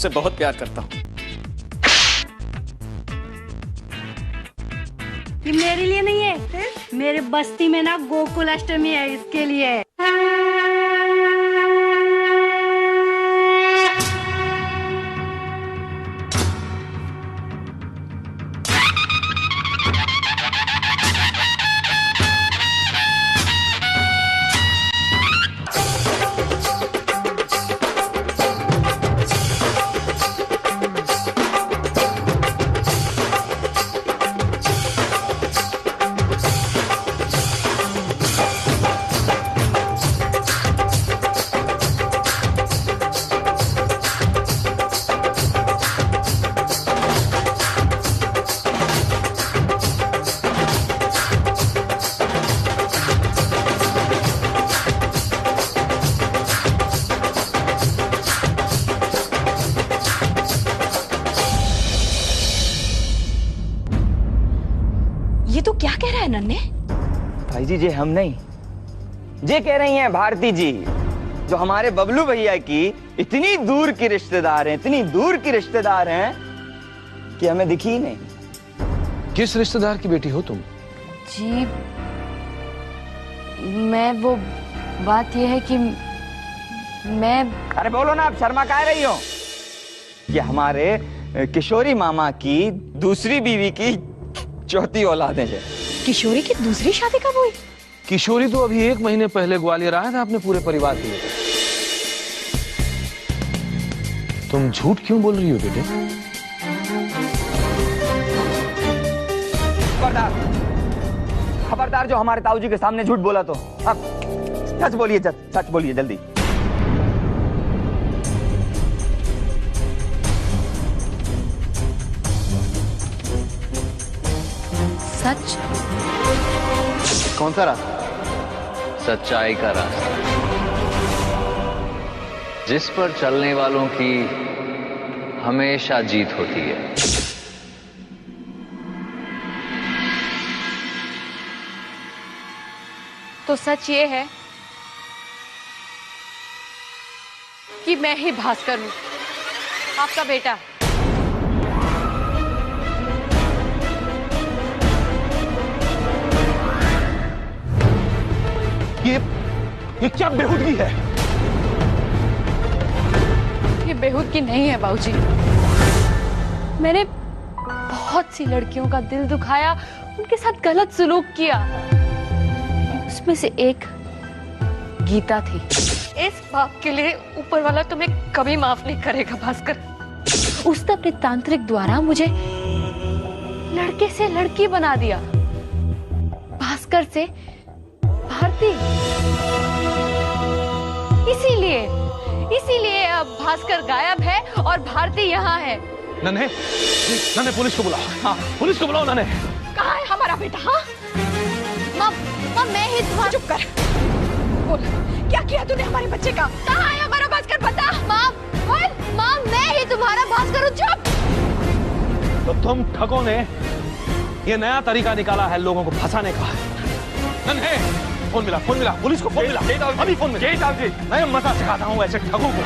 तुमसे बहुत प्यार करता हूँ। ये मेरे लिए नहीं है, मेरे बस्ती में ना गोकुल अष्टमी है, इसके लिए। ये तो क्या कह रहा है नन्हे? भाई जी, ये हम नहीं, ये कह रही हैं भारती जी, जो हमारे बबलू भैया की इतनी दूर की रिश्तेदार हैं, इतनी दूर की रिश्तेदार हैं कि हमें दिखी ही नहीं। किस रिश्तेदार की बेटी हो तुम? जी मैं वो बात ये है कि मैं अरे बोलो ना, आप शर्मा काहे रही हो? ये हमारे किशोरी मामा की दूसरी बीवी की चौथी औलाद है। किशोरी की दूसरी शादी कब हुई? किशोरी तो अभी 1 महीने पहले ग्वालियर आया था अपने पूरे परिवार के लिए। तुम झूठ क्यों बोल रही हो बेटे? खबरदार, खबरदार, जो हमारे ताऊ जी के सामने झूठ बोला तो अब सच बोलिए, सच बोलिए जल्दी। सच? कौन सा रास्ता? सच्चाई का रास्ता, जिस पर चलने वालों की हमेशा जीत होती है। तो सच ये है कि मैं ही भास्कर हूं, आपका बेटा। ये क्या बेहूदगी है? ये बेहूदगी नहीं है बाबूजी। मैंने बहुत सी लड़कियों का दिल दुखाया, उनके साथ गलत सुलूक किया। उसमें से एक गीता थी। इस पाप के लिए ऊपर वाला तुम्हें कभी माफ नहीं करेगा भास्कर। उसने अपने तांत्रिक द्वारा मुझे लड़के से लड़की बना दिया, भास्कर से भारती। इसीलिए अब भास्कर गायब है और भारती यहाँ है। नन्हे, नन्हे पुलिस को बुलाओ। हाँ, पुलिस को बुलाओ। नन्हे कहाँ है हमारा बेटा? हाँ माँ मैं ही तुम्हारा। चुप कर, बोल क्या किया तूने हमारे बच्चे का? कहाँ है हमारा भास्कर? बता माँ, बोल। माँ मैं ही तुम्हारा भास्कर हूँ। चुप। तो तुम ठगों ने ये नया तरीका निकाला है लोगों को फंसाने का। नन्हे, फोन मिला, पुलिस को फोन मिला, अभी फोन मिला। मैं मजा सिखाता हूँ ऐसे ठगों को।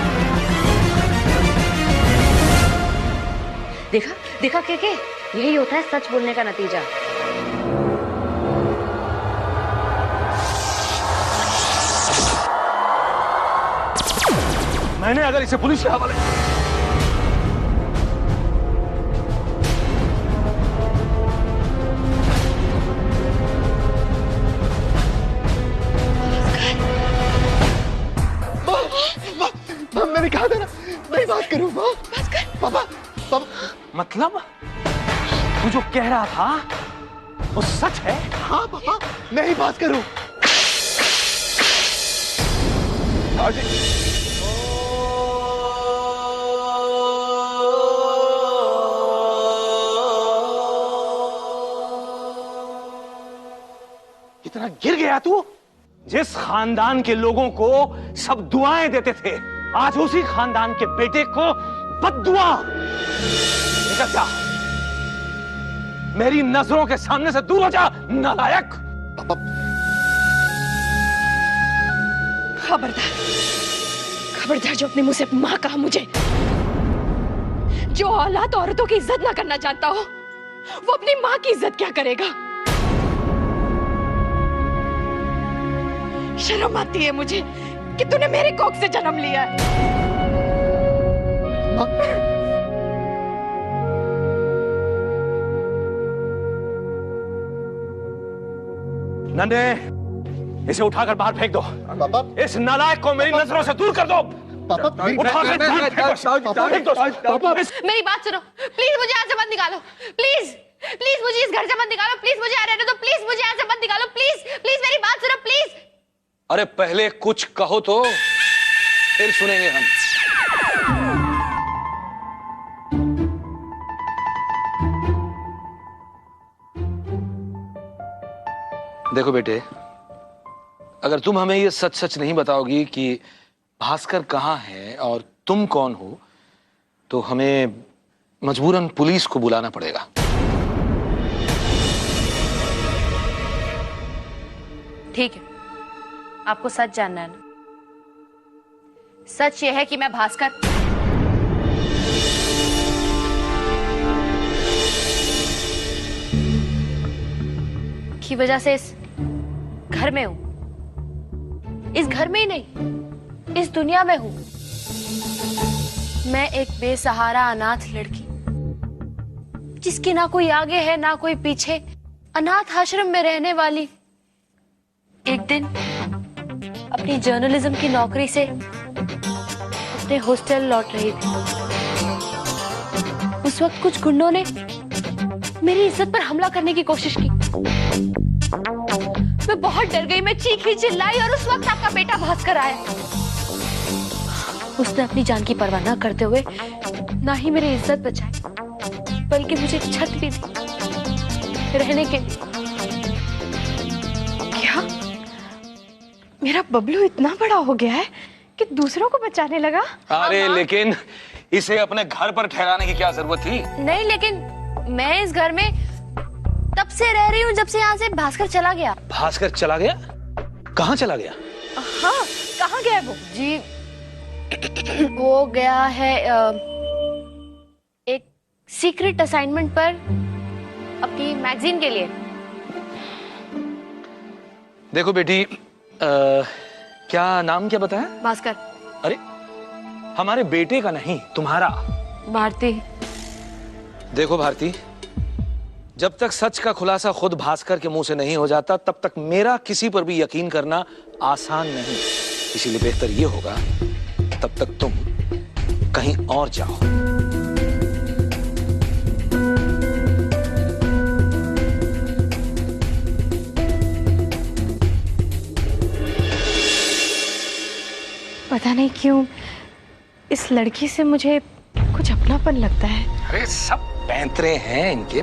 देखा के यही होता है सच बोलने का नतीजा। मैंने अगर इसे पुलिस के हवाले मैंने कहा था ना नहीं बात करूं। पापा, मतलब तू जो कह रहा था वो सच है? हाँ पापा, मैं ही बात करूं। इतना गिर गया तू? जिस खानदान के लोगों को सब दुआएं देते थे, आज उसी खानदान के बेटे को बद्दुआ। निकल जा, मेरी नजरों के सामने से दूर हो जा, नालायक। पापा, खबरदार जो अपने मुंह से मां कहा मुझे। जो औलाद औरतों की इज्जत ना करना जानता हो, वो अपनी माँ की इज्जत क्या करेगा? शर्म आती है मुझे कि तूने मेरे कोख से जन्म लिया है। नन्हे, इसे उठाकर बाहर फेंक दो। पापा, इस नालायक को मेरी नजरों से दूर कर दो। पापा, उठाकर दूर फेंक दो। पापा, मेरी बात सुनो, प्लीज मुझे यहाँ से मत निकालो, प्लीज प्लीज मुझे इस घर से मत निकालो, प्लीज मुझे यहाँ रहने दो, प्लीज मुझे यहाँ से मत निकालो, प्लीज प्लीज मेरी बात सुनो, प्लीज। अरे पहले कुछ कहो तो फिर सुनेंगे हम। देखो बेटे, अगर तुम हमें ये सच सच नहीं बताओगी कि भास्कर कहाँ है और तुम कौन हो, तो हमें मजबूरन पुलिस को बुलाना पड़ेगा। ठीक है, आपको सच जानना है ना? सच ये है कि मैं भास्कर की वजह से इस घर में हूं। इस घर में ही नहीं, इस दुनिया में हूं। मैं एक बेसहारा अनाथ लड़की, जिसकी ना कोई आगे है ना कोई पीछे, अनाथ आश्रम में रहने वाली। एक दिन अपनी जर्नलिज्म की नौकरी से अपने हॉस्टल लौट रही थी। उस वक्त कुछ गुंडों ने मेरी इज्जत पर हमला करने की कोशिश की। मैं बहुत डर गई, मैं चीखी चिल्लाई और उस वक्त आपका बेटा भास्कर आया। उसने अपनी जान की परवाह न करते हुए ना ही मेरी इज्जत बचाई, बल्कि मुझे छत भी दी रहने के लिए। क्या मेरा बबलू इतना बड़ा हो गया है कि दूसरों को बचाने लगा? अरे लेकिन इसे अपने घर पर ठहराने की क्या जरूरत थी? नहीं, लेकिन मैं इस घर में तब से रह रही हूँ जब से यहाँ से भास्कर चला गया। भास्कर चला गया? कहाँ चला गया? हाँ, कहाँ गया वो? जी, वो गया है एक सीक्रेट असाइनमेंट पर अपनी मैगजीन के लिए। देखो बेटी, क्या नाम क्या बताया? भास्कर। अरे हमारे बेटे का नहीं, तुम्हारा। भारती। देखो भारती, जब तक सच का खुलासा खुद भास्कर के मुंह से नहीं हो जाता, तब तक मेरा किसी पर भी यकीन करना आसान नहीं। इसीलिए बेहतर ये होगा तब तक तुम कहीं और जाओ। पता नहीं क्यों इस लड़की से मुझे कुछ अपनापन लगता है। अरे सब पैंतरे हैं इनके,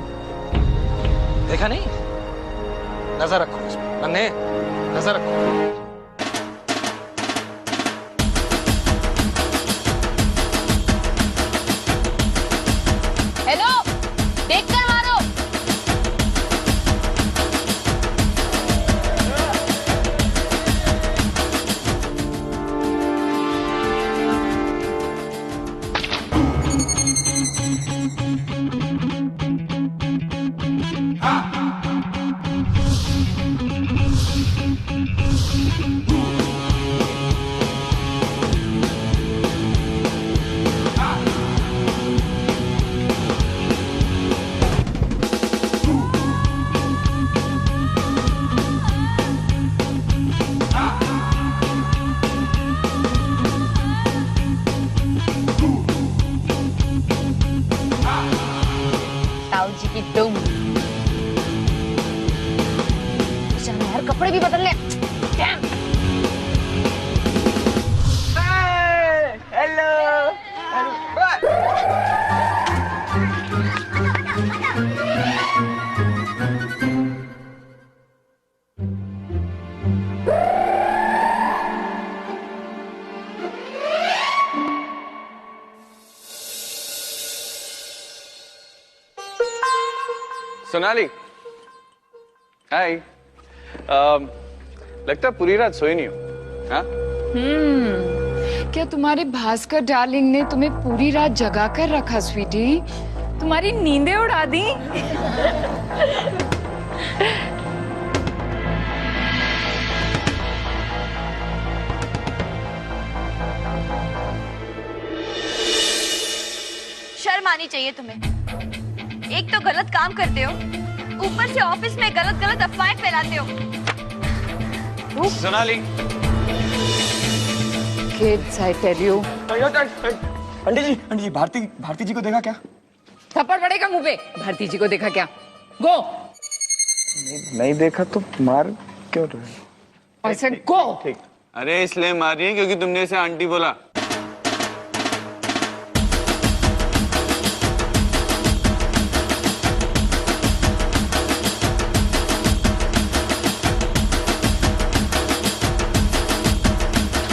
देखा नहीं? नजर रखो इस पर, नन्हे, नजर रखो। हेलो, देख कर मारो। ताऊजी की दुम। चलो यार, कपड़े भी बदल ले। हेलो। सोनाली, हाय। लगता है पूरी रात सोई नहीं हो। हाँ? क्या तुम्हारे भास्कर डार्लिंग ने तुम्हें पूरी रात जगा कर रखा स्वीटी? तुम्हारी नींदें उड़ा दी? शर्म आनी चाहिए तुम्हें। एक तो गलत काम करते हो, ऊपर से ऑफिस में गलत गलत अफवाहें फैलाते हो। Sonali, Kids, I tell you. Aunty ji Bharti ji को देखा क्या? थप्पड़ पड़ेगा मुंह पे। भारती जी को देखा क्या? गो। नहीं देखा तो मार क्यों रहे? I said go. अरे इसलिए मार रही है क्योंकि तुमने इसे आंटी बोला।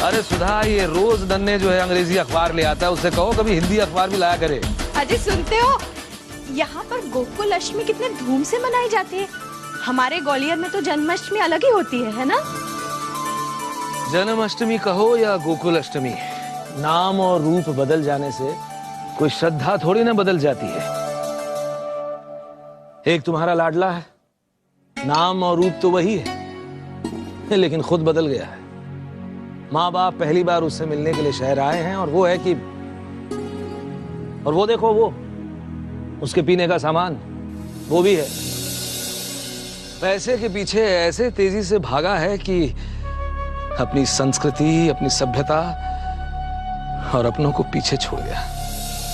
अरे सुधा, ये रोज नन्हे जो है अंग्रेजी अखबार ले आता है, उससे कहो कभी हिंदी अखबार भी लाया करे। अजय सुनते हो, यहाँ पर गोकुल अष्टमी कितने धूम से मनाई जाती है। हमारे ग्वालियर में तो जन्माष्टमी अलग ही होती है ना? जन्माष्टमी कहो या गोकुल अष्टमी, नाम और रूप बदल जाने से कोई श्रद्धा थोड़ी ना बदल जाती है। एक तुम्हारा लाडला है, नाम और रूप तो वही है, लेकिन खुद बदल गया है। माँ बाप पहली बार उससे मिलने के लिए शहर आए हैं, और वो है कि, और वो देखो, वो उसके पीने का सामान वो भी है। पैसे के पीछे ऐसे तेजी से भागा है कि अपनी संस्कृति, अपनी सभ्यता और अपनों को पीछे छोड़ गया।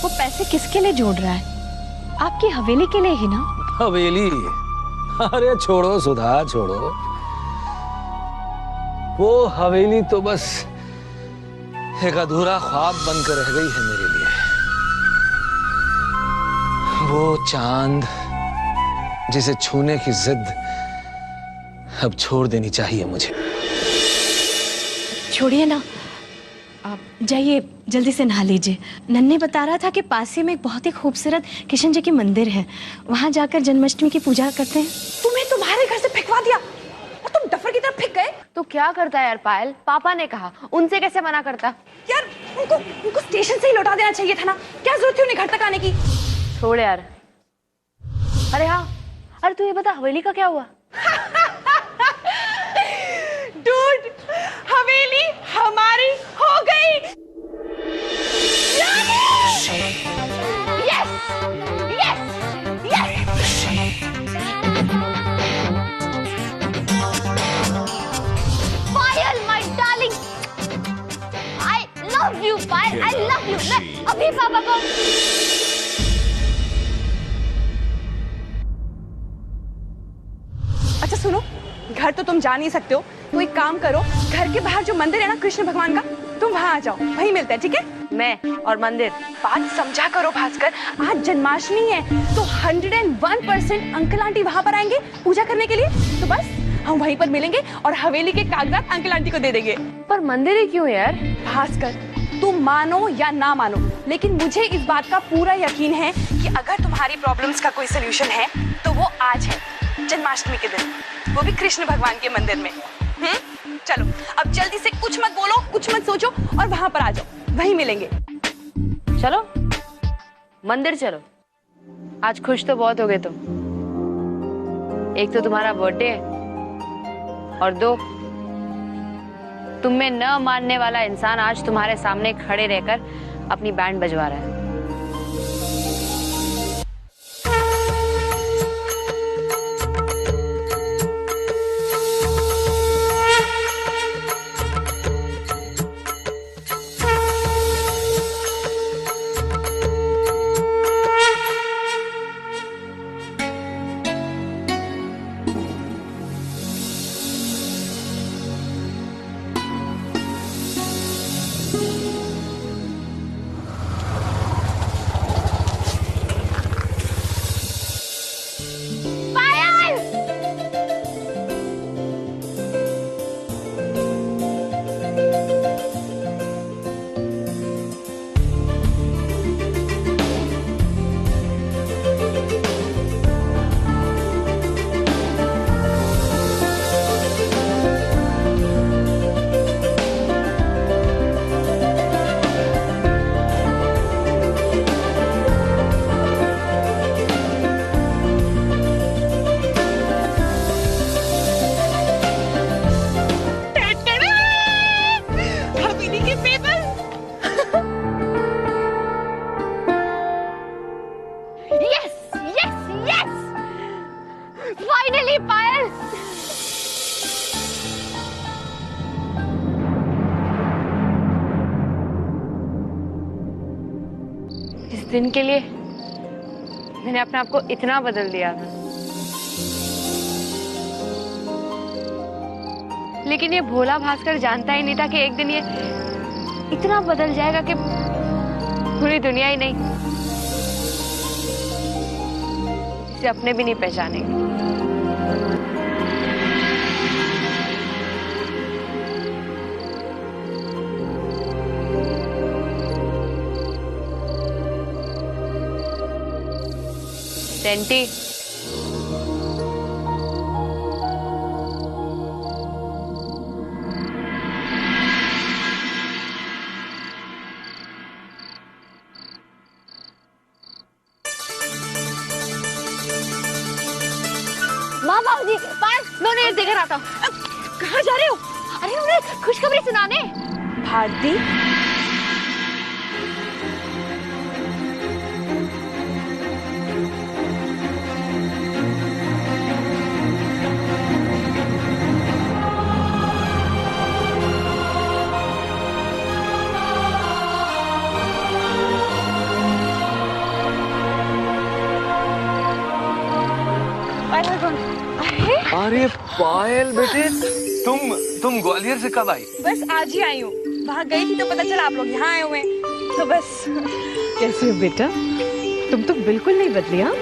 वो पैसे किसके लिए जोड़ रहा है? आपकी हवेली के लिए ही ना? हवेली? अरे छोड़ो सुधा, छोड़ो। वो हवेली तो बस एक अधूरा ख्वाब बनकर रह गई है मेरे लिए। वो चांद जिसे छूने की जिद अब छोड़ देनी चाहिए मुझे। छोड़िए ना, आप जाइए, जल्दी से नहा लीजिए। नन्हे बता रहा था कि पास ही में एक बहुत ही खूबसूरत किशन जी की मंदिर है, वहां जाकर जन्माष्टमी की पूजा करते हैं। तुम्हें तुम्हारे घर से फेंकवा दिया और तुम डफर की तरफ फेंक गए। तो क्या करता है यार पायल? पापा ने कहा, उनसे कैसे मना करता? यार उनको स्टेशन से ही लौटा देना चाहिए था ना, क्या जरूरत थी उन्हें घर तक आने की? छोड़ यार। अरे हाँ, अरे तू ये बता, हवेली का क्या हुआ? डूड, हवेली हमारी हो गई। Yes yes yes. Payal my darling, I love you Payal, I love you. अभी पापा को अच्छा सुनो, घर तो तुम जा नहीं सकते हो, तो एक काम करो, घर के बाहर जो मंदिर है ना कृष्ण भगवान का, तुम वहां आ जाओ, वहीं मिलते हैं, ठीक है? मैं और मंदिर, बात समझा करो भास्कर, आज जन्माष्टमी है तो 101% अंकल आंटी वहां पर आएंगे पूजा करने के लिए, तो बस हम वहीं पर मिलेंगे और हवेली के कागजात अंकल आंटी को दे देंगे। पर मंदिर ही क्यों यार? भास्कर, तुम मानो या ना मानो, लेकिन मुझे इस बात का पूरा यकीन है कि अगर तुम्हारी प्रॉब्लम्स का कोई सोल्यूशन है तो वो आज है, जन्माष्टमी के दिन, वो भी कृष्ण भगवान के मंदिर में। चलो अब जल्दी से कुछ मत बोलो, कुछ मत सोचो और वहां पर आ जाओ, वहीं मिलेंगे। चलो मंदिर चलो। आज खुश तो बहुत हो गए तुम। एक तो तुम्हारा बर्थडे है, और दो, तुम में न मानने वाला इंसान आज तुम्हारे सामने खड़े रहकर अपनी बैंड बजवा रहा है। दिन के लिए मैंने अपने आप को इतना बदल दिया था, लेकिन ये भोला भास्कर जानता ही नहीं था कि एक दिन ये इतना बदल जाएगा कि पूरी दुनिया ही नहीं, इसे अपने भी नहीं पहचानेंगे। टेंटी, माँ बाबूजी पास मैं उन्हें देकर आता हूँ। कहाँ जा रहे हो? अरे उन्हें खुशखबरी सुनाने। भारती, अरे पायल बेटे, तुम ग्वालियर से कब आई? बस आज ही आई हूँ। वहाँ गई थी तो पता चला आप लोग यहाँ आए हुए हैं, तो बस। कैसे हो बेटा? तुम तो बिल्कुल नहीं बदली। हाँ,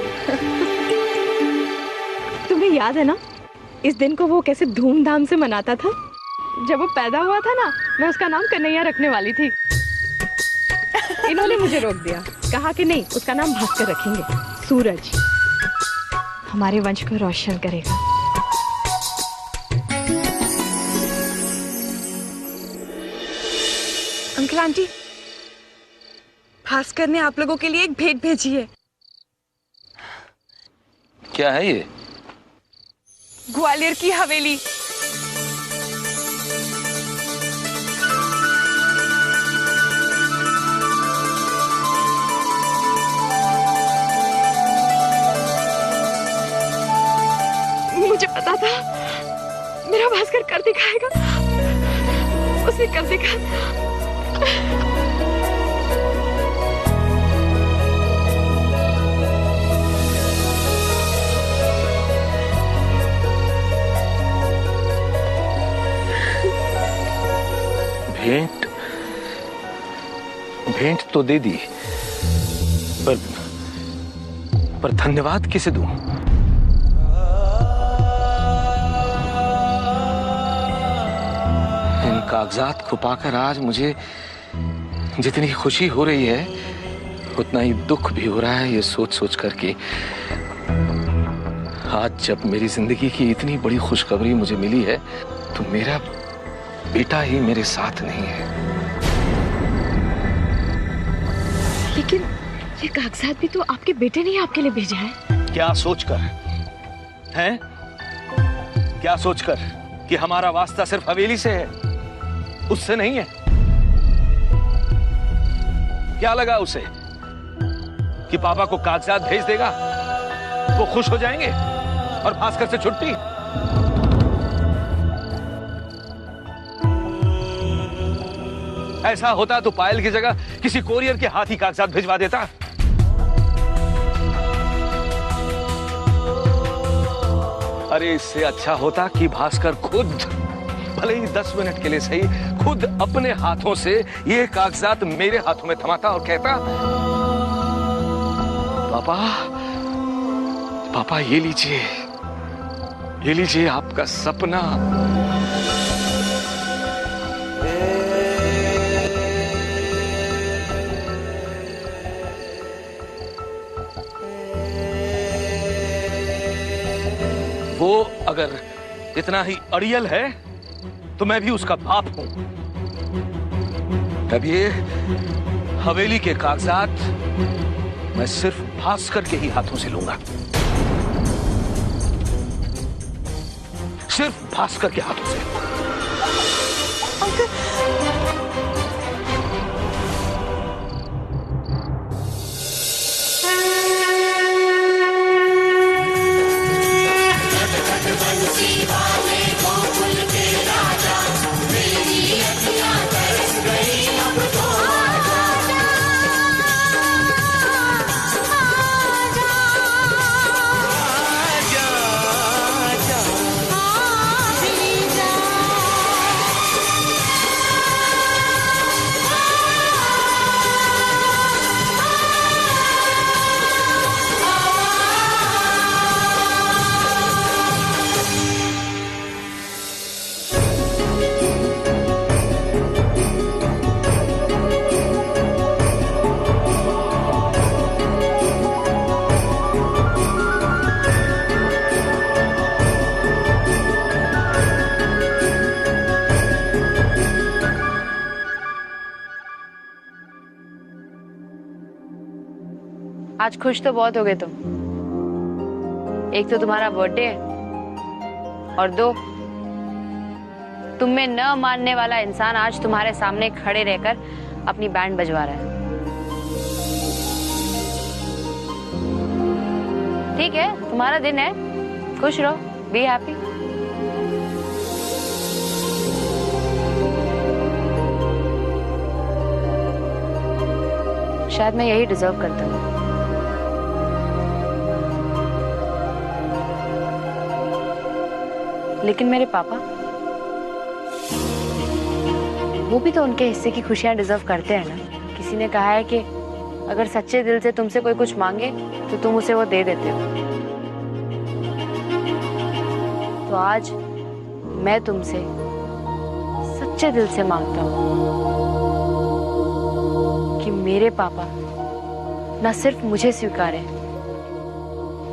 तुम्हें याद है ना इस दिन को वो कैसे धूमधाम से मनाता था? जब वो पैदा हुआ था ना, मैं उसका नाम कन्हैया रखने वाली थी। इन्होंने मुझे रोक दिया, कहा कि नहीं, उसका नाम भास्कर रखेंगे। सूरज हमारे वंश को रोशन करेगा। अंकल आंटी, भास्कर ने आप लोगों के लिए एक भेंट भेजी है। क्या है ये? ग्वालियर की हवेली। मुझे पता था मेरा भास्कर कर दिखाएगा, उसने कर दिखाया। भेंट तो दे दी, पर धन्यवाद किसे दूं? इन कागजात को पाकर आज मुझे जितनी खुशी हो रही है, उतना ही दुख भी हो रहा है ये सोच सोच करके। आज जब मेरी जिंदगी की इतनी बड़ी खुशखबरी मुझे मिली है, तो मेरा बेटा ही मेरे साथ नहीं है। लेकिन ये कागजात भी तो आपके बेटे ने आपके लिए भेजा है। क्या सोचकर हैं? क्या सोचकर कि हमारा वास्ता सिर्फ हवेली से है, उससे नहीं है? क्या लगा उसे कि पापा को कागजात भेज देगा, वो खुश हो जाएंगे और भास्कर से छुट्टी? ऐसा होता तो पायल की जगह किसी कोरियर के हाथ ही कागजात भिजवा देता। अरे इससे अच्छा होता कि भास्कर खुद, भले ही 10 मिनट के लिए सही, खुद अपने हाथों से ये कागजात मेरे हाथों में थमाता और कहता, पापा पापा ये लीजिए आपका सपना। वो अगर इतना ही अड़ियल है तो मैं भी उसका बाप हूं। अब ये हवेली के कागजात मैं सिर्फ भास्कर के ही हाथों से लूंगा, सिर्फ भास्कर के हाथों से। आज खुश तो बहुत हो गए तुम। एक तो तुम्हारा बर्थडे है और दो, तुम में न मानने वाला इंसान आज तुम्हारे सामने खड़े रहकर अपनी बैंड बजवा रहा है। ठीक है, तुम्हारा दिन है, खुश रहो, बी हैप्पी। शायद मैं यही डिजर्व करता हूँ। लेकिन मेरे पापा, वो भी तो उनके हिस्से की खुशियां डिजर्व करते हैं ना। किसी ने कहा है कि अगर सच्चे दिल से तुमसे कोई कुछ मांगे तो तुम उसे वो दे देते हो। तो आज मैं तुमसे सच्चे दिल से मांगता हूँ कि मेरे पापा न सिर्फ मुझे स्वीकारें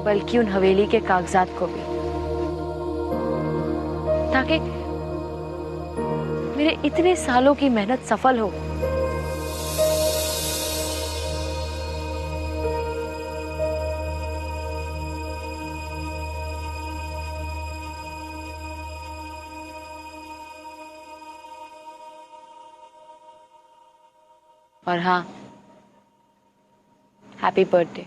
बल्कि उन हवेली के कागजात को भी, ताकि मेरे इतने सालों की मेहनत सफल हो। और हाँ, हैप्पी बर्थडे।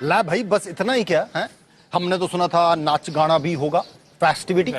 ला भाई, बस इतना ही क्या है? हमने तो सुना था नाच गाना भी होगा, फेस्टिविटी।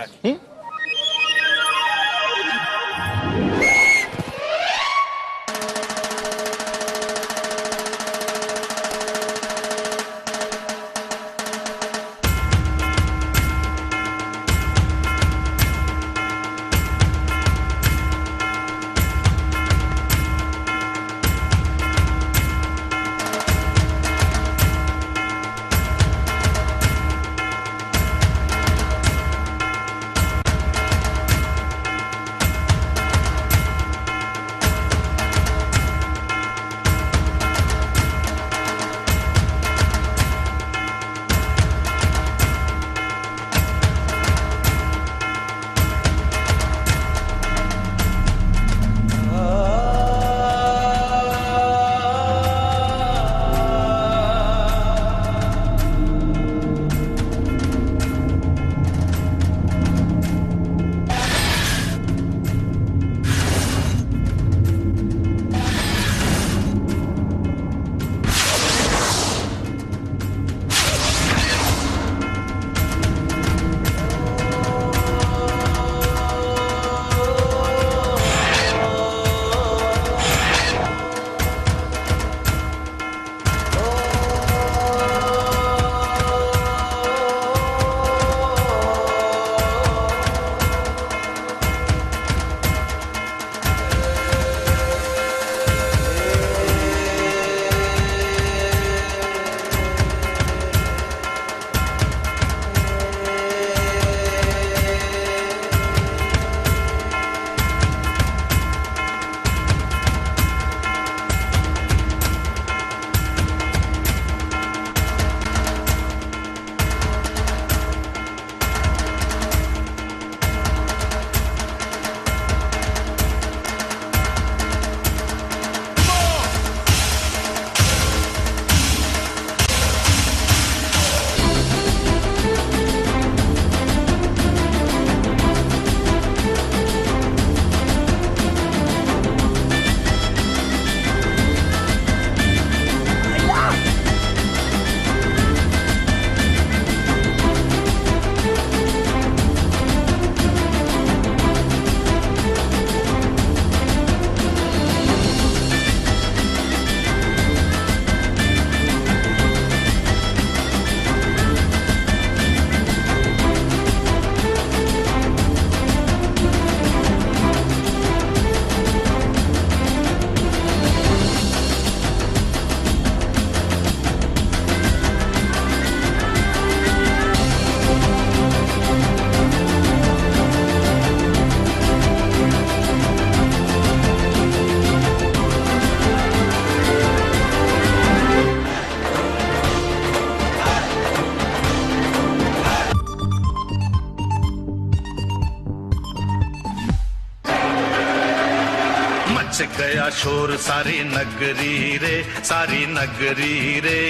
गया शोर सारी नगरी रे, सारी नगरी रे।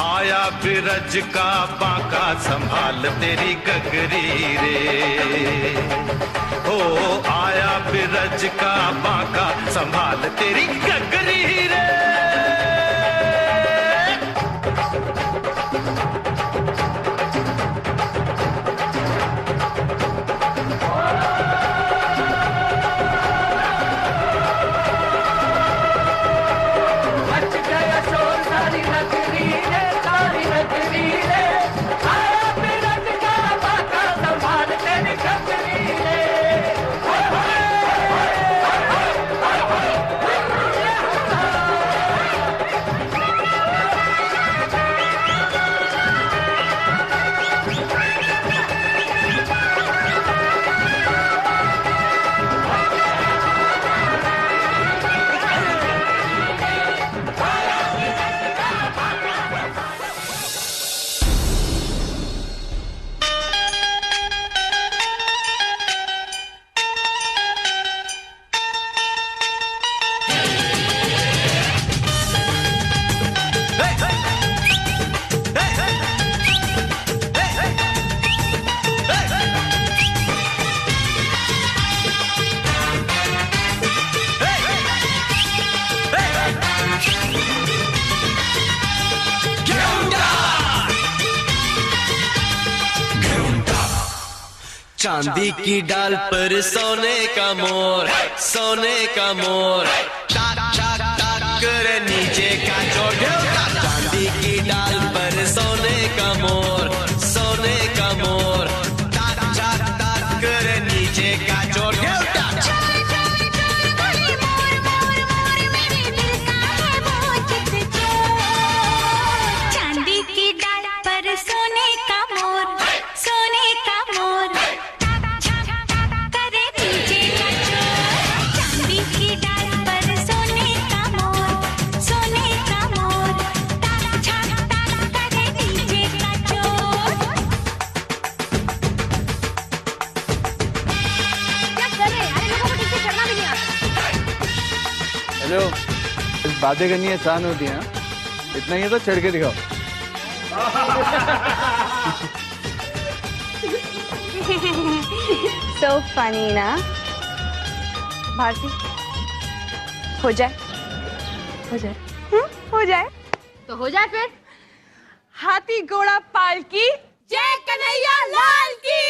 आया बिरज का बांका संभाल तेरी गगरी रे। ओ आया बिरज का बांका संभाल तेरी गगरी रे। चांदी की डाल पर सोने का मोर, सोने का मोर, टाक टाक टाक करे नीचे का चोर। चांदी की डाल पर सोने का मोर, सोने का मोर, टाक टाक टाक करे नीचे का चोर। चांदी की डाल पर सोने का मोर, सोने का मोर, करे नीचे का चोर। चांदी की डाल पर सोने का मोर, सोने का मोर, करे नीचे का चोर। क्या कर रहे हैं? अरे लोगों को ठीक से चढ़ना भी नहीं आता। हेलो, बातें करनी आसान होती है, इतना ही है तो चढ़ के दिखाओ। So funny ना भारती। हो जाए, हो जाए, हो जाए तो हो जाए फिर। हाथी घोड़ा पालकी जय कन्हैया लाल की।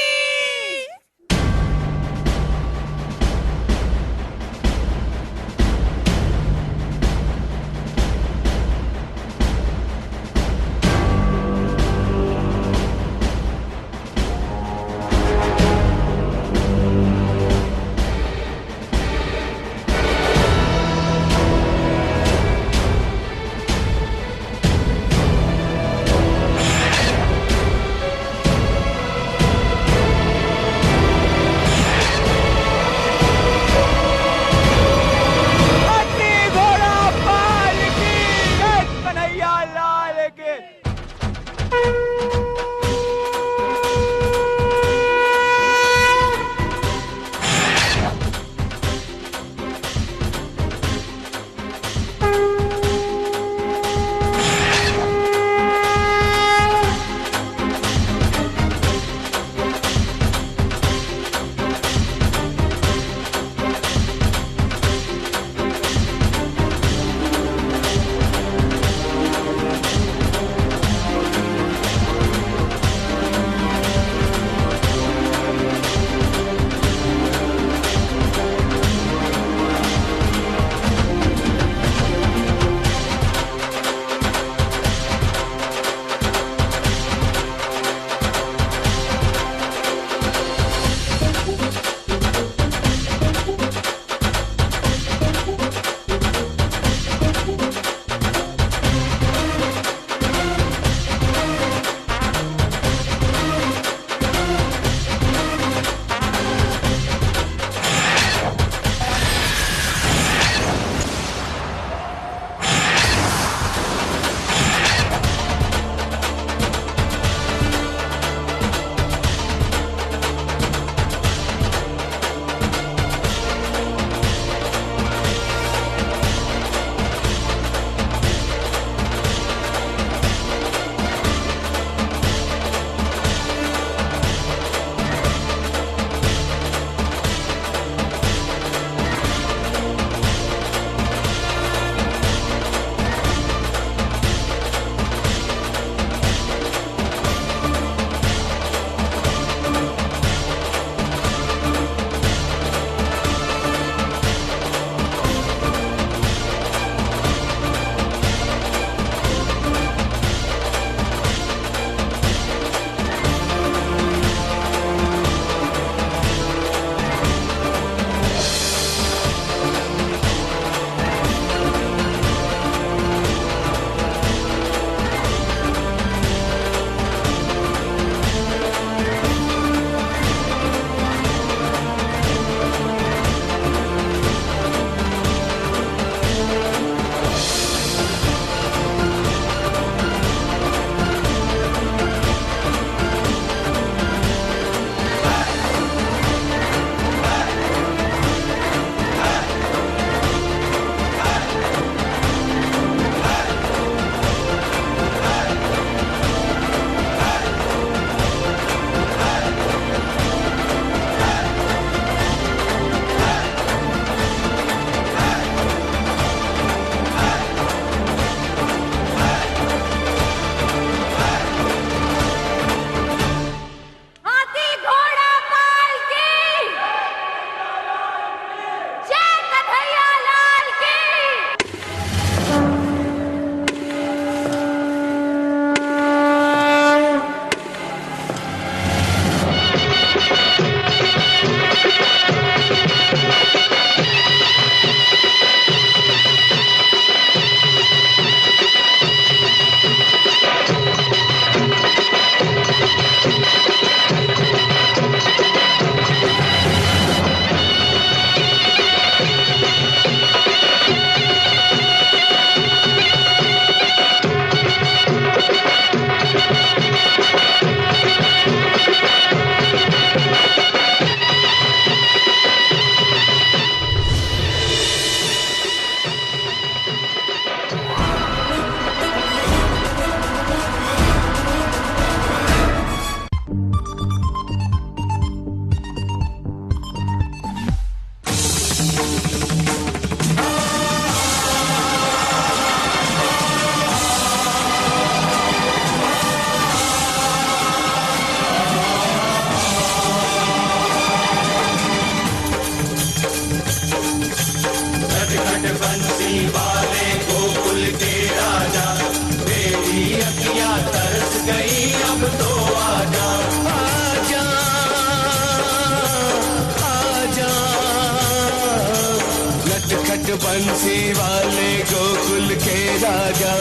बंसी वाले गोकुल के राजा,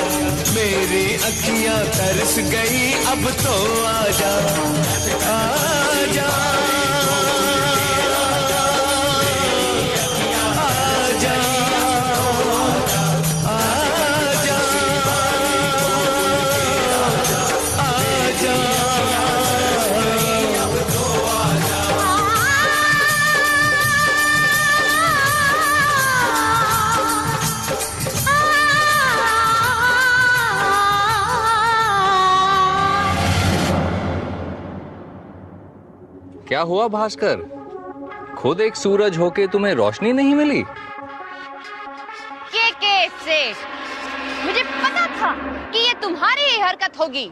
मेरी अखियां तरस गई अब तो आजा आजा आजा आजा आजा। क्या हुआ भास्कर? खुद एक सूरज होके तुम्हें रोशनी नहीं मिली? से मुझे पता था कि ये तुम्हारी ही हरकत होगी।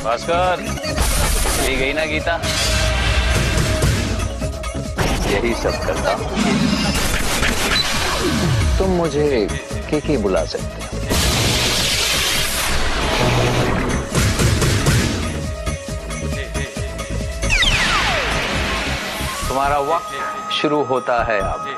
भास्कर, ली गई ना गीता? यही सब करता हूं। तुम मुझे के बुला सकते हो। तुम्हारा वक्त शुरू होता है अब।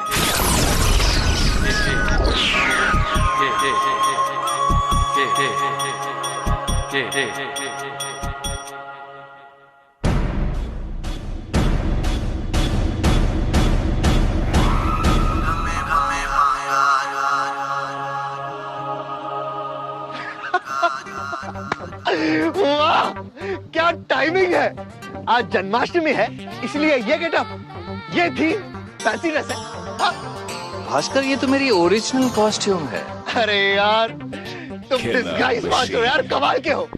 वाह, क्या टाइमिंग है। आज जन्माष्टमी है, इसलिए ये गेटअप, ये थी फैंसी ड्रेस है। हाँ। भास्कर, ये तो मेरी ओरिजिनल कॉस्ट्यूम है। अरे यार, तुम डिस्गाइज मास्टर हो यार, कमाल के हो।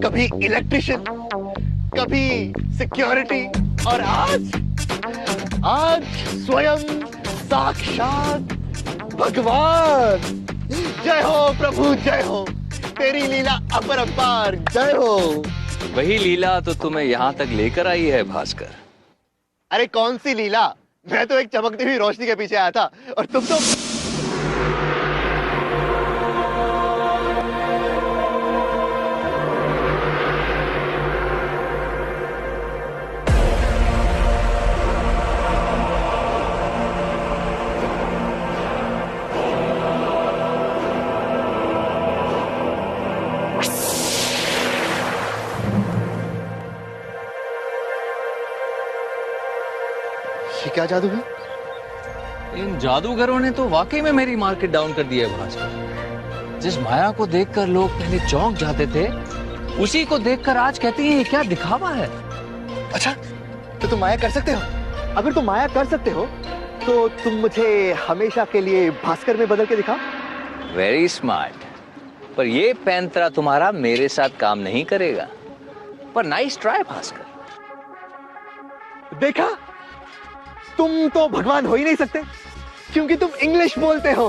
कभी इलेक्ट्रिशियन, कभी सिक्योरिटी, और आज स्वयं साक्षात भगवान। जय हो प्रभु, जय हो। तेरी लीला अपरंपार, जय हो। वही लीला तो तुम्हें यहाँ तक लेकर आई है भास्कर। अरे कौन सी लीला, मैं तो एक चमकती हुई रोशनी के पीछे आया था, और तुम तो क्या जादू है? इन जादूगरों ने तो वाकई में मेरी मार्केट डाउन कर दी है भास्कर। जिस माया को देखकर लोग पहले चौंक जाते थे, उसी को देखकर आज कहते हैं ये क्या दिखावा है। अच्छा, तो तुम माया कर सकते हो? अगर तुम माया कर सकते हो तो तुम मुझे हमेशा के लिए भास्कर में बदल के दिखाओ। Very smart. पर ये पैंतरा तुम्हारा मेरे साथ काम नहीं करेगा। पर नाइस ट्राई भास्कर। देखा, तुम तो भगवान हो ही नहीं सकते, क्योंकि तुम इंग्लिश बोलते हो।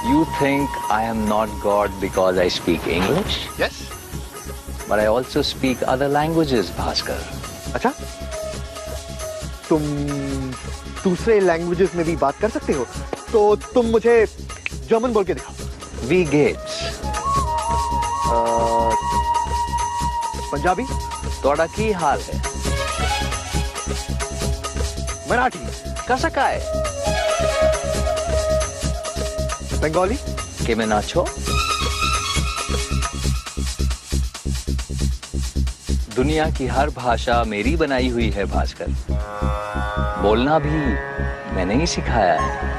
You think I am not God because I speak English? Yes. But I also speak other languages, Bhaskar. अच्छा, तुम दूसरे लैंग्वेजेस में भी बात कर सकते हो, तो तुम मुझे जर्मन बोल के दिखाओ। Wie geht's? पंजाबी? तोड़ा की हाल है? मराठी? कैसा काय? बंगाली? के में नाचो? दुनिया की हर भाषा मेरी बनाई हुई है भास्कर। बोलना भी मैंने ही सिखाया है।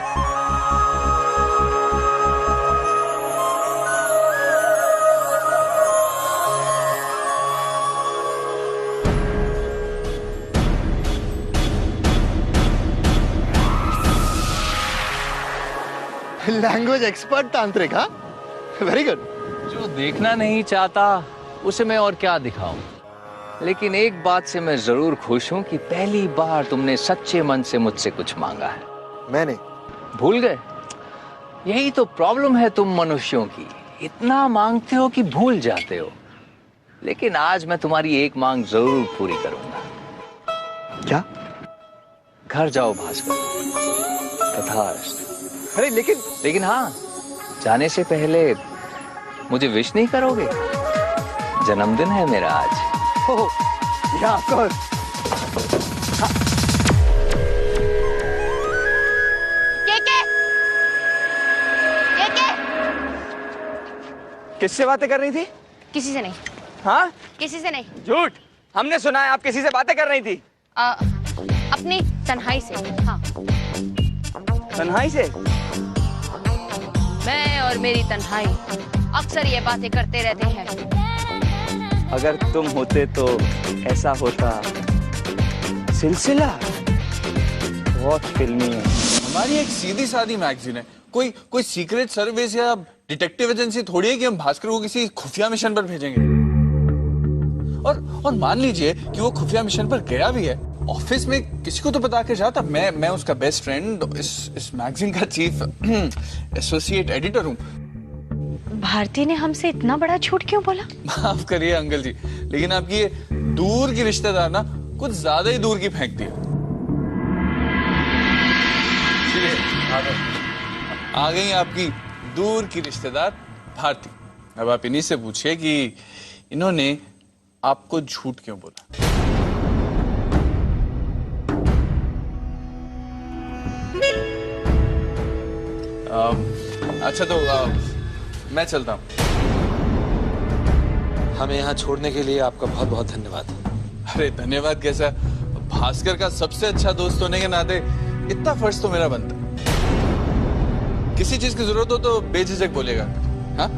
लैंग्वेज एक्सपर्ट तांत्रिक, हाँ? Very good. जो देखना नहीं चाहता उसे मैं और क्या दिखाऊं। लेकिन एक बात से मैं जरूर खुश हूं कि पहली बार तुमने सच्चे मन से मुझसे कुछ मांगा है। मैंने? भूल गए? यही तो प्रॉब्लम है तुम मनुष्यों की, इतना मांगते हो कि भूल जाते हो। लेकिन आज मैं तुम्हारी एक मांग जरूर पूरी करूंगा। क्या? घर जाओ भास्कर। तथास्तु। अरे लेकिन हाँ, जाने से पहले मुझे विश नहीं करोगे? जन्मदिन है मेरा आज। या ऑफ कोर्स। किससे बातें कर रही थी? किसी से नहीं। हाँ? किसी से नहीं। झूठ। हमने सुना है आप किसी से बातें कर रही थी। अपनी तन्हाई से। हाँ। तन्हाई से? मैं और मेरी तन्हाई अक्सर ये बातें करते रहते हैं। अगर तुम होते तो ऐसा होता। सिलसिला बहुत फिल्मी है। हमारी एक सीधी सादी मैगजीन है, कोई सीक्रेट सर्विस या डिटेक्टिव एजेंसी थोड़ी है कि हम भास्कर को किसी खुफिया मिशन पर भेजेंगे। और मान लीजिए कि वो खुफिया मिशन पर गया भी है, ऑफिस में किसी को तो बता के जाता। मैं उसका बेस्ट फ्रेंड, इस मैगजीन का चीफ एसोसिएट एडिटर हूँ। भारती ने हमसे इतना बड़ा झूठ क्यों बोला? माफ करिए अंकल जी, लेकिन आपकी ये दूर की रिश्तेदार ना कुछ ज्यादा ही दूर की फेंक दी। आ गई आपकी दूर की रिश्तेदार भारती। अब आप इन्हीं से पूछिए कि इन्होंने आपको झूठ क्यों बोला। अच्छा तो मैं चलता हूँ। हमें यहाँ छोड़ने के लिए आपका बहुत बहुत धन्यवाद। अरे धन्यवाद कैसा, भास्कर का सबसे अच्छा दोस्त होने के नाते इतना फर्ज तो मेरा बनता है। किसी चीज की जरूरत हो तो बेझिझक बोलेगा। हाँ?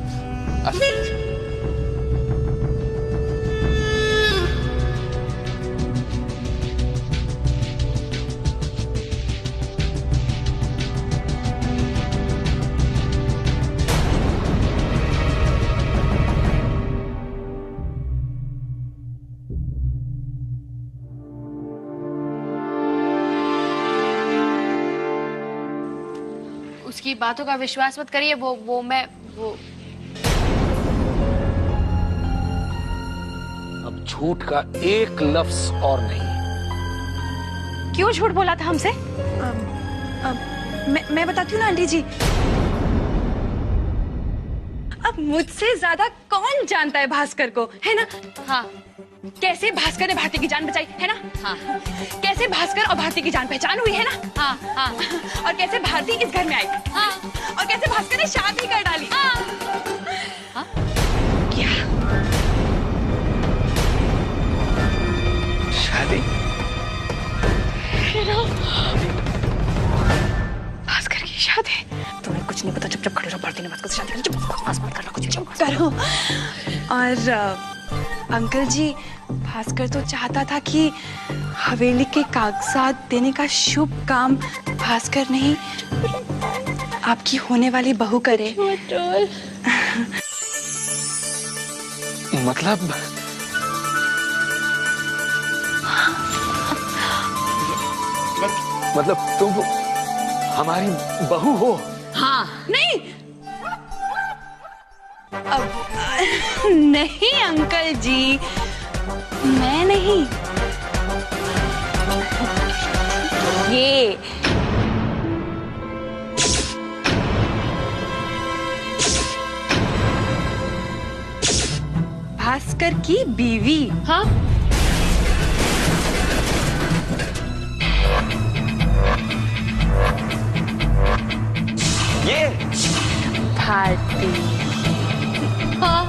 उसकी बातों का विश्वास मत करिए। वो अब झूठ का एक लफ्ज और नहीं। क्यों झूठ बोला था हमसे? मैं बताती हूँ ना आंटी जी। अब मुझसे ज्यादा कौन जानता है भास्कर को, है ना? हाँ। कैसे भास्कर ने भारती की जान बचाई, है ना? हाँ। कैसे भास्कर और भारती की जान पहचान हुई, है ना? हाँ हाँ। और कैसे भारती इस घर में आई? हाँ। और कैसे भास्कर ने शादी कर डाली? हाँ। हाँ? क्या? शादी? भास्कर की शादी? तुम्हें कुछ नहीं पता, चुप खड़े रहो। भारती ने भास्कर से शादी करी, चुप बकवास मत करना, कुछ चुप करो। और अंकल जी, भास्कर तो चाहता था कि हवेली के कागजात देने का शुभ काम भास्कर नहीं, आपकी होने वाली बहू करे। मतलब तुम हमारी बहू हो? हाँ। नहीं नहीं अंकल जी, मैं नहीं। ये भास्कर की बीवी। हाँ? ये भारती। हाँ।